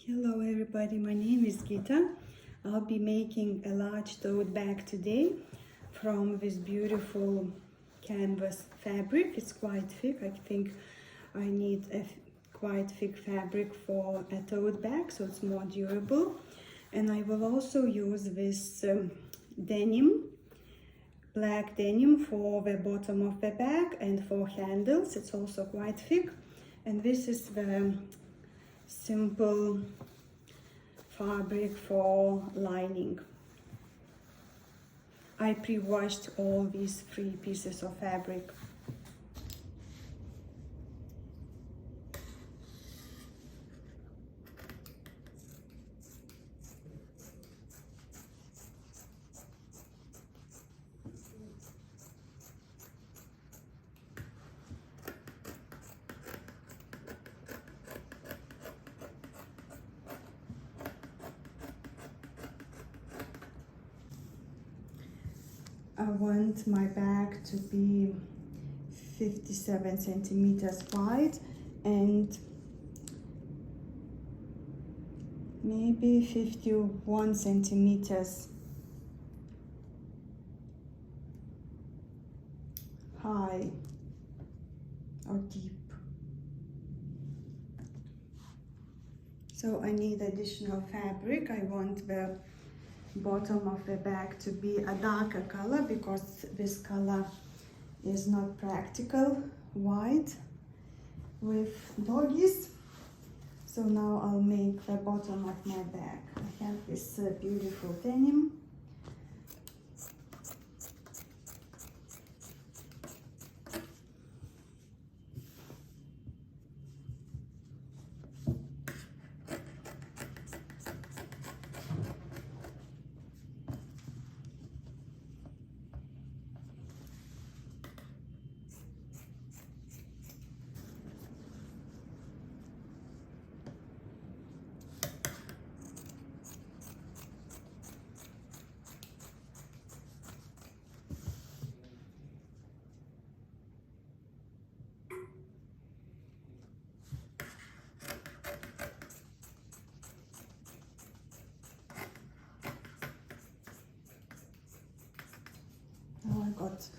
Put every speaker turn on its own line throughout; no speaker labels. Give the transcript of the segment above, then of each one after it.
Hello everybody, my name is Gita. I'll be making a large tote bag today from this beautiful canvas fabric. It's quite thick. I think I need a quite thick fabric for a tote bag so it's more durable. And I will also use this denim, black denim for the bottom of the bag and for handles. It's also quite thick. And this is the simple fabric for lining. I pre-washed all these 3 pieces of fabric. I want my bag to be 57 centimeters wide and maybe 51 centimeters high or deep. So I need additional fabric. I want the bottom of the bag to be a darker color because this color is not practical, white with doggies. So now I'll make the bottom of my bag. I have this beautiful denim. I got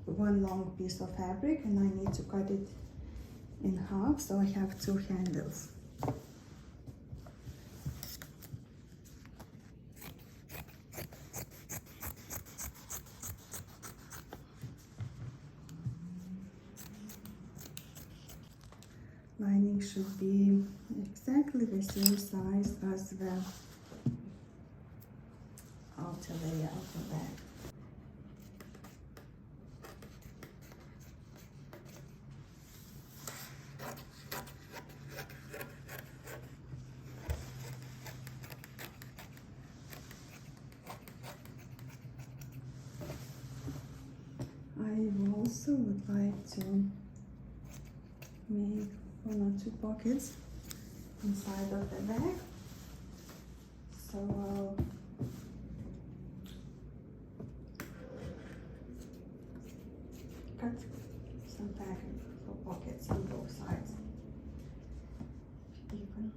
one long piece of fabric and I need to cut it in half, so I have 2 handles. Lining should be exactly the same size as the outer layer of the bag. I also would like to make 1 or 2 pockets inside of the bag. So I'll cut some fabric for pockets on both sides. Even.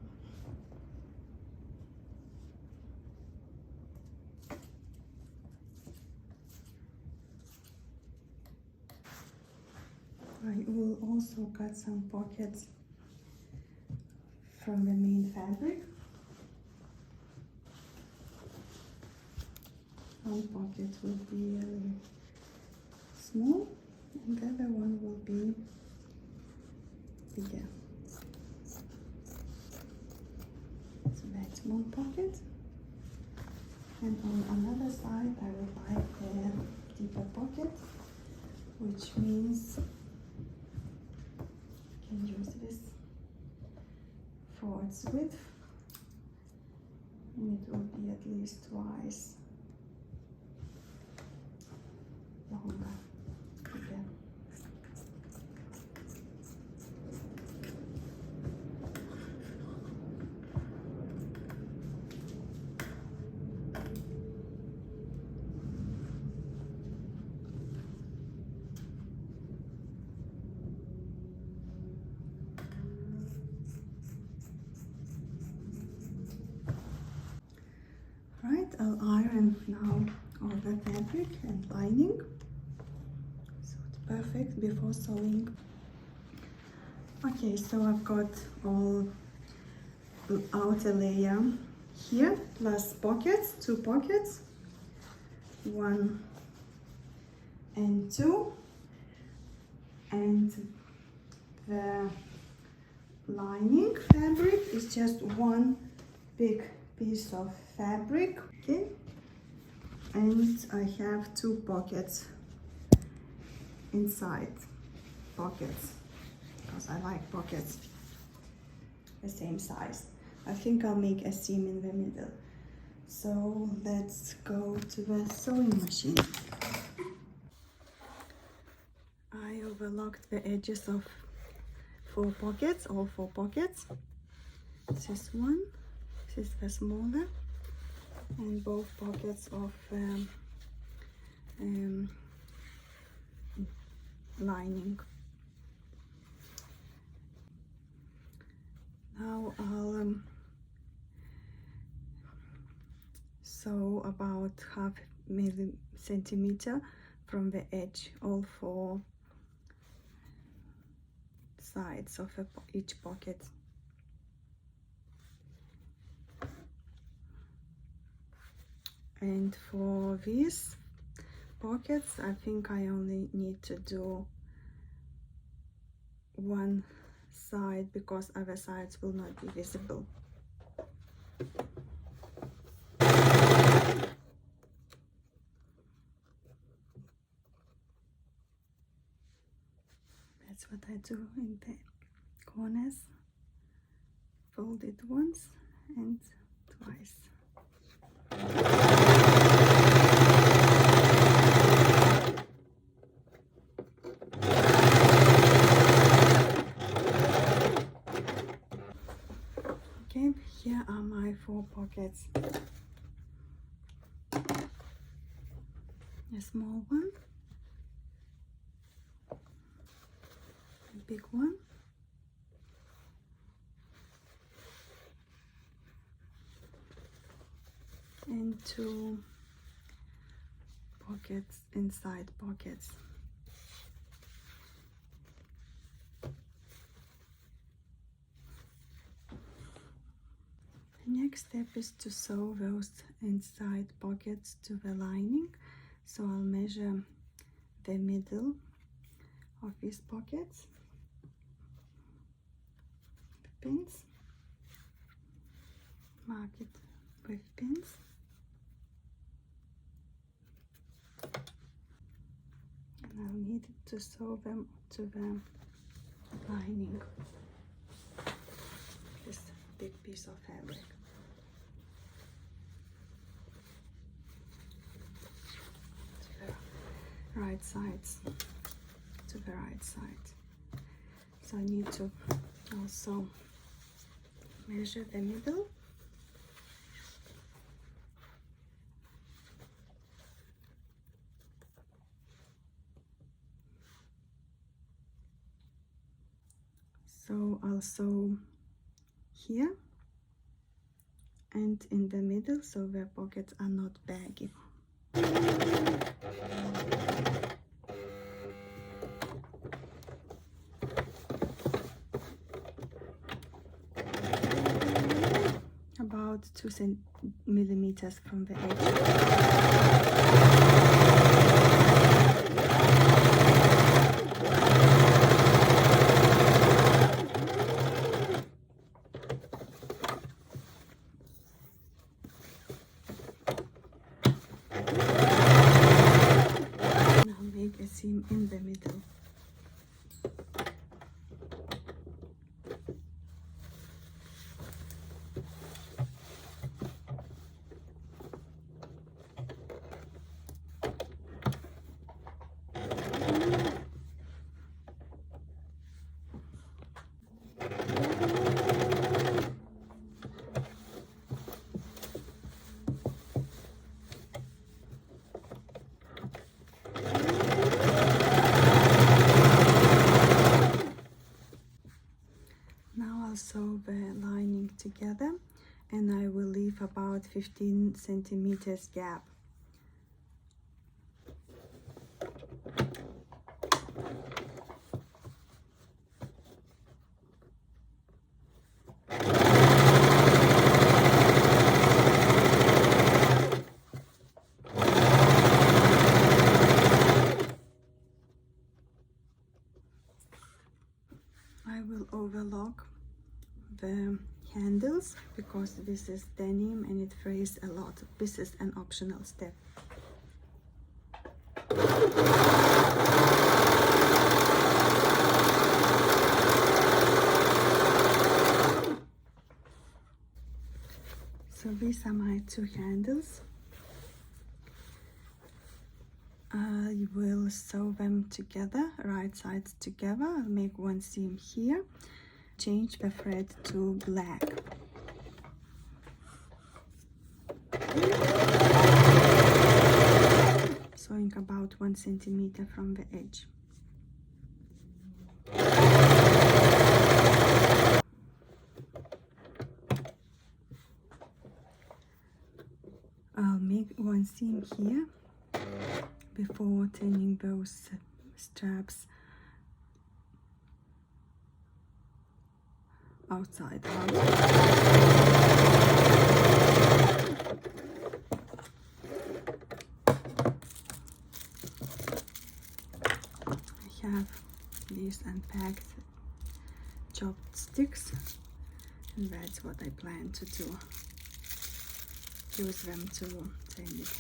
I will also cut some pockets from the main fabric. One pocket will be small and the other one will be bigger. So that's one pocket. And on another side I would like a deeper pocket, which means I can use this for its width, and it will be at least twice longer. Again. I'll iron now all the fabric and lining, so it's perfect before sewing. Okay, so I've got all the outer layer here, plus pockets, 2 pockets, 1 and 2, and the lining fabric is just 1 big piece of fabric. Okay, and I have 2 pockets inside, pockets, because I like pockets the same size. I think I'll make a seam in the middle. So let's go to the sewing machine. I overlocked the edges of 4 pockets, all 4 pockets. This is one, this is the smaller, and both pockets of lining. Now I'll sew about half centimeter from the edge, all 4 sides of each pocket. And for these pockets, I think I only need to do 1 side, because other sides will not be visible. That's what I do in the corners. Fold it once and twice. Okay, here are my 4 pockets. A small one, a big one, and 2 pockets inside pockets. The next step is to sew those inside pockets to the lining. So I'll measure the middle of these pockets, the pins, mark it with pins, and I'll need to sew them to the lining, this big piece of fabric. Right sides to the right side. So I need to also measure the middle. So I'll sew here and in the middle, so the pockets are not baggy. About 2 millimeters from the edge. Seam in the middle. Sew the lining together, and I will leave about 15 centimeters gap. I will overlock the handles because this is denim and it frays a lot. This is an optional step. So these are my two handles. I will sew them together, right sides together. I'll make one seam here, change the thread to black. Sewing about 1 centimeter from the edge. I'll make one seam here before turning those straps outside out. I have these unpacked chopped sticks, and that's what I plan to do. Use them to turn it.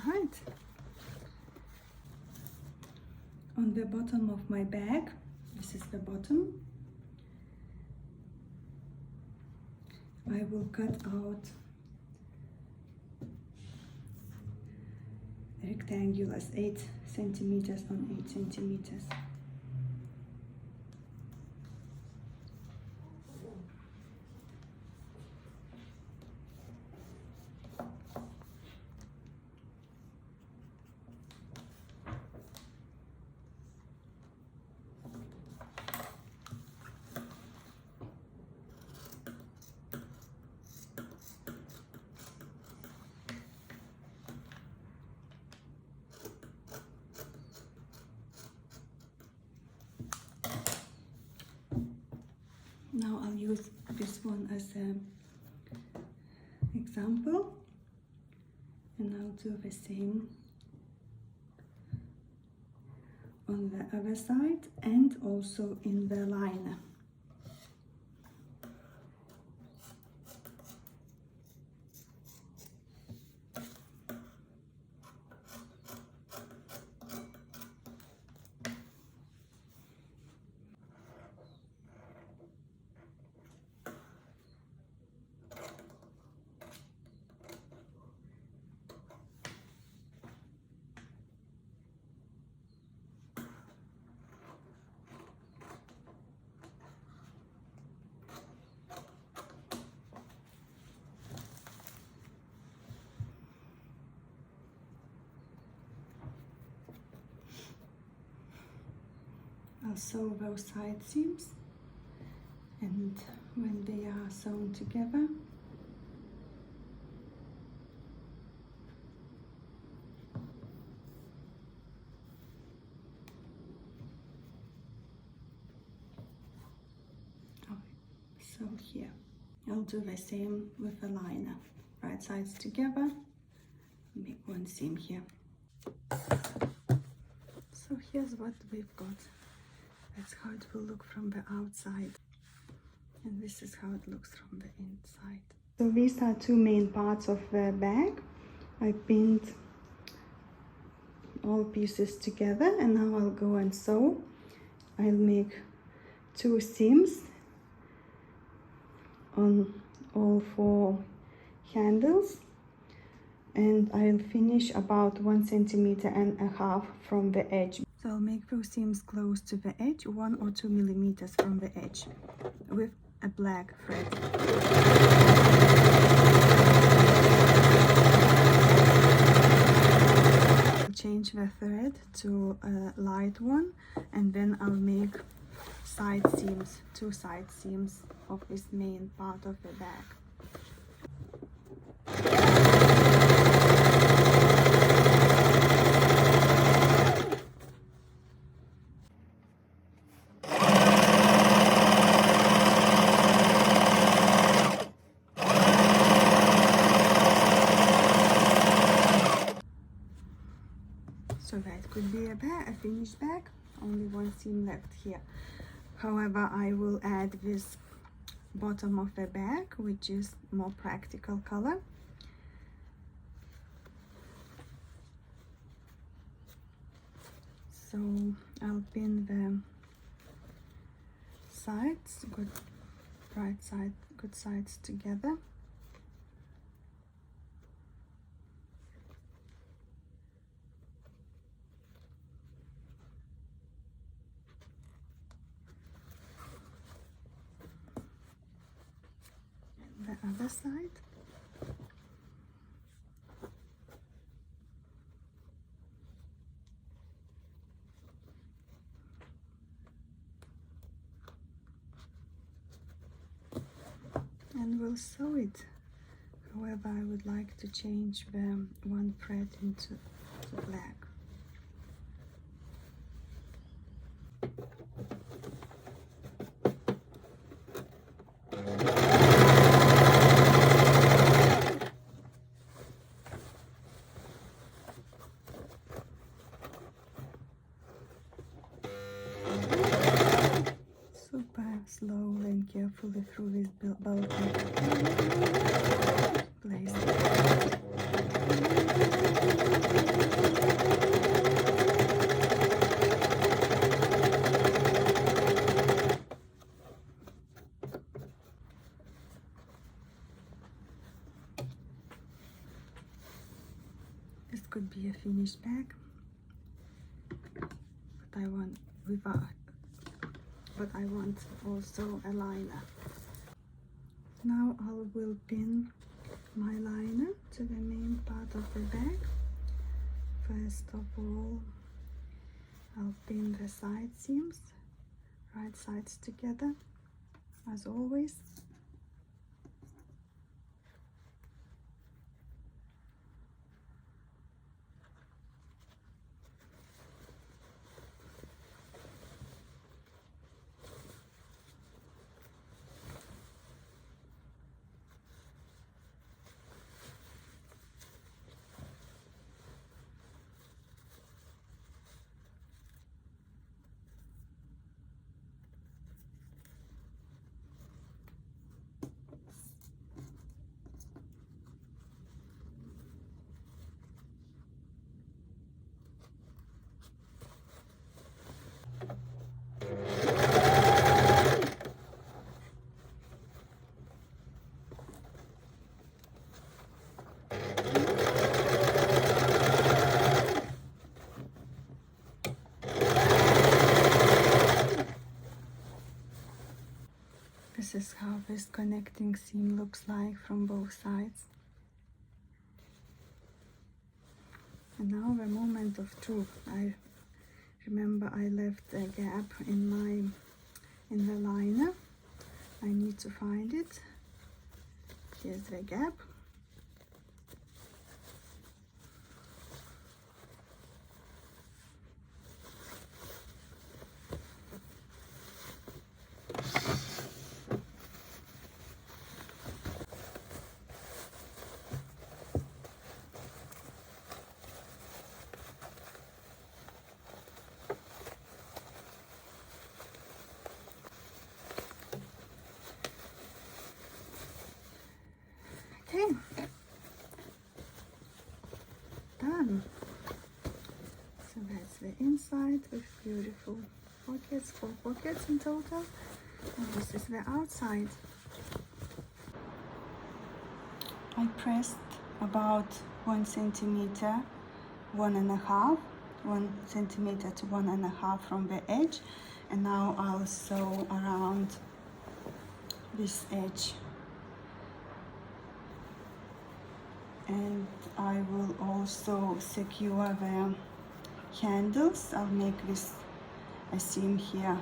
Alright. On the bottom of my bag, this is the bottom, I will cut out rectangulars, 8 centimeters on 8 centimeters. Now I'll use this one as an example, and I'll do the same on the other side and also in the liner. I'll sew those side seams, and when they are sewn together, so here I'll do the same with the liner, right sides together, make one seam here. So here's what we've got. That's how it will look from the outside.
And this is how it looks from the inside.
So these are two main parts of the bag. I pinned all pieces together, and now I'll go and sew. I'll make 2 seams on all 4 handles, and I'll finish about 1.5 centimeters from the edge. So I'll make those seams close to the edge, 1 or 2 millimeters from the edge, with a black thread. I'll change the thread to a light one, and then I'll make side seams, 2 side seams of this main part of the bag. So that could be a finished bag. Only 1 seam left here. However, I will add this bottom of the bag, which is more practical color. So I'll pin the sides, good sides together. The other side. And we'll sew it. However, I would like to change the one thread into black. Super slowly and carefully through this bulky place. This could be a finished bag, but I want also a liner. Now I will pin my liner to the main part of the bag. First of all, I'll pin the side seams, right sides together, as always. This is how this connecting seam looks like from both sides. And now the moment of truth. I remember I left a gap in the liner. I need to find it. Here's the gap.
beautiful pockets, 4 pockets in total. And this is the outside.
I pressed about 1 centimeter, 1 centimeter to 1.5 from the edge, and now I'll sew around this edge, and I will also secure the handles. I'll make this a seam here.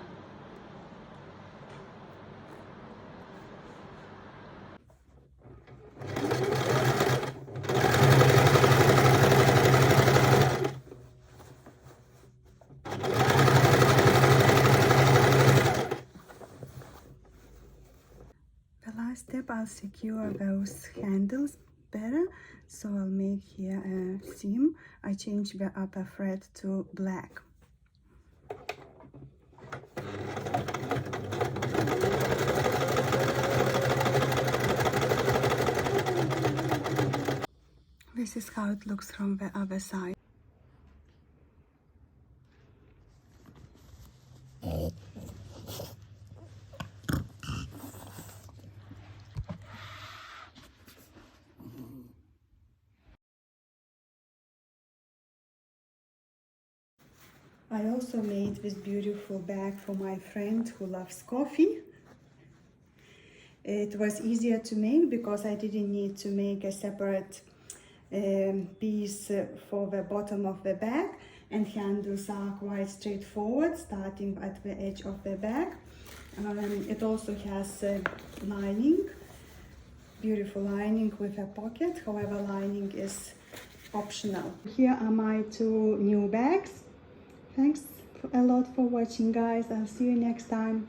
The last step, I'll secure those handles better, so I'll make here a seam. I change the upper thread to black. This is how it looks from the other side. I also made this beautiful bag for my friend who loves coffee. It was easier to make because I didn't need to make a separate piece for the bottom of the bag, and handles are quite straightforward, starting at the edge of the bag. It also has a lining, beautiful lining with a pocket, however lining is optional. Here are my 2 new bags. Thanks a lot for watching, guys. I'll see you next time.